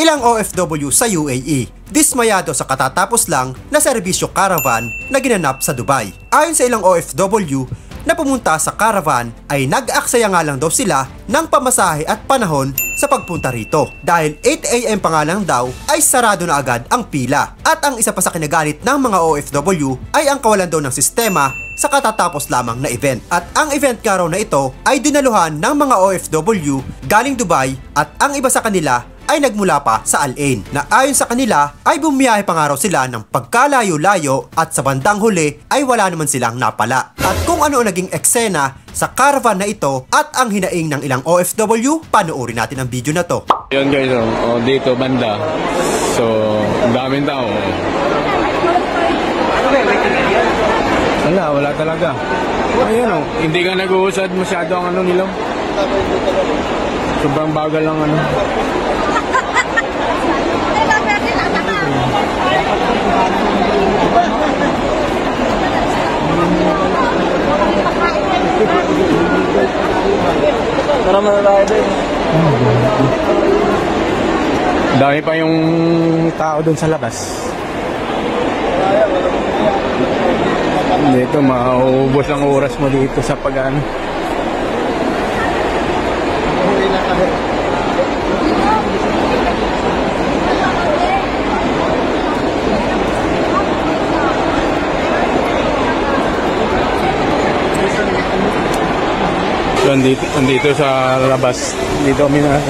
ilang OFW sa UAE, dismayado sa katatapos lang na serbisyo caravan na ginanap sa Dubai. Ayon sa ilang OFW na pumunta sa caravan ay nag-aksaya nga lang daw sila ng pamasahe at panahon sa pagpunta rito dahil 8 AM pa nga lang daw ay sarado na agad ang pila. At ang isa pa sa kinagalit ng mga OFW ay ang kawalan daw ng sistema sa katatapos lamang na event. At ang event nga raw na ito ay dinaluhan ng mga OFW galing Dubai at ang iba sa kanila ay nagmula pa sa Al Ain na ayon sa kanila ay bumiyahe pa nga raw sila ng pagkalayo-layo at sa bandang huli ay wala naman silang napala. At kung ano naging eksena sa caravan na ito at ang hinaing ng ilang OFW, panoorin natin ang video na to. Yun guys, dito banda. So, ang daming tao. Wala talaga. Ayun hindi ka nag-uusad masyado ang ano nila. Sobrang bagal lang ano. Dami pa yung tao dun sa labas. Dito, mauubos ang oras mo dito sa pag-ano. Andito sa labas. Dito kami na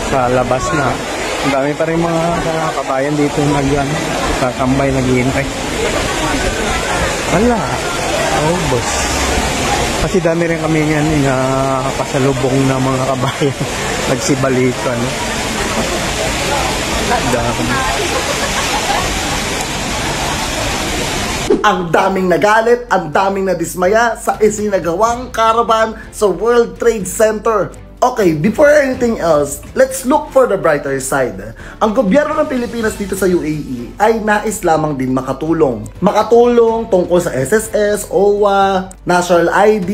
sa labas na. Ang dami pa rin mga kabayan dito nagkakambay, naghihintay. Wala. Oh, boss. Kasi dami rin kami yan na pasalubong ng mga kabayan. Nagsibalikan. Ang daming nagalit, ang daming nadismaya sa isinagawang caravan sa World Trade Center. Okay, before anything else, let's look for the brighter side. Ang gobyerno ng Pilipinas dito sa UAE ay nais lamang din makatulong. Makatulong tungkol sa SSS, OWA, National ID,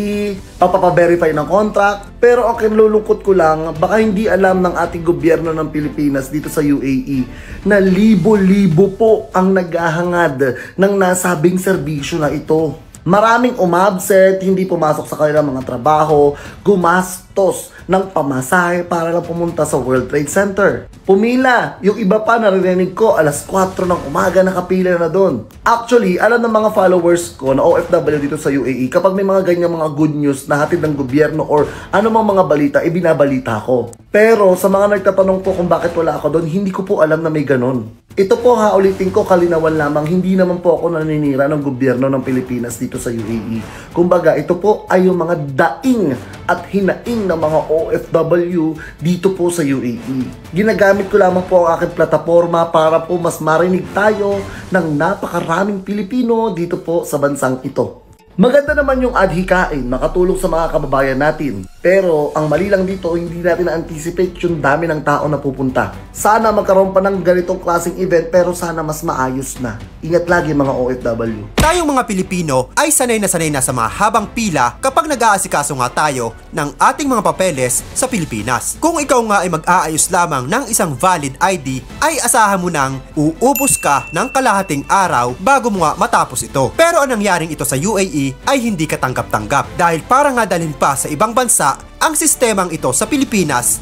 papaverify ng contract. Pero ang kinulungkot ko lang, baka hindi alam ng ating gobyerno ng Pilipinas dito sa UAE na libo-libo po ang naghahangad ng nasabing serbisyo na ito. Maraming umabsent, hindi pumasok sa kanilang mga trabaho, gumastos ng pamasahe para lang pumunta sa World Trade Center. Pumila, yung iba pa naririnig ko alas 4 ng umaga nakapila na doon. Actually, alam ng mga followers ko na OFW dito sa UAE, kapag may mga ganyang mga good news na hatid ng gobyerno or anumang mga balita, ibinabalita ko. Pero sa mga nagtatanong po kung bakit wala ako doon, hindi ko po alam na may ganon. Ito po ulitin ko, kalinawan lamang, hindi naman po ako naninira ng gobyerno ng Pilipinas dito sa UAE. Kumbaga, ito po ay yung mga daing at hinaing ng mga OFW dito po sa UAE. Ginagamit ko lamang po ang aking plataforma para po mas marinig tayo ng napakaraming Pilipino dito po sa bansang ito. Maganda naman yung adhikain, makatulong sa mga kababayan natin. Pero ang mali lang dito, hindi natin na-anticipate yung dami ng tao na pupunta. Sana magkaroon pa ng ganitong klaseng event pero sana mas maayos na. Ingat lagi mga OFW. Tayong mga Pilipino ay sanay na sa mahabang pila kapag nag-aasikaso nga tayo ng ating mga papeles sa Pilipinas. Kung ikaw nga ay mag-aayos lamang ng isang valid ID, ay asahan mo nang uubos ka ng kalahating araw bago mo nga matapos ito. Pero anong nangyaring ito sa UAE ay hindi katanggap-tanggap dahil para nga dalhin pa sa ibang bansa ang sistemang ito sa Pilipinas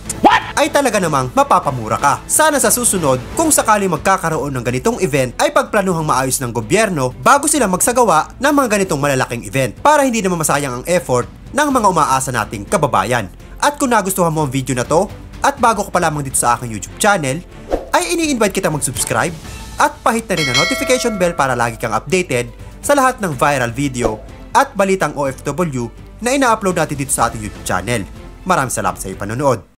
ay talaga namang mapapamura ka. Sana sa susunod, kung sakali magkakaroon ng ganitong event, ay pagplanuhang maayos ng gobyerno bago sila magsagawa ng mga ganitong malalaking event para hindi naman masayang ang effort ng mga umaasa nating kababayan. At kung nagustuhan mo ang video na to, at bago ka pa lamang dito sa aking YouTube channel, ay ini-invite kita mag-subscribe at pahit na rin ang notification bell para lagi kang updated sa lahat ng viral video at balitang OFW na ina-upload natin dito sa ating YouTube channel. Maraming salamat sa iyong panonood.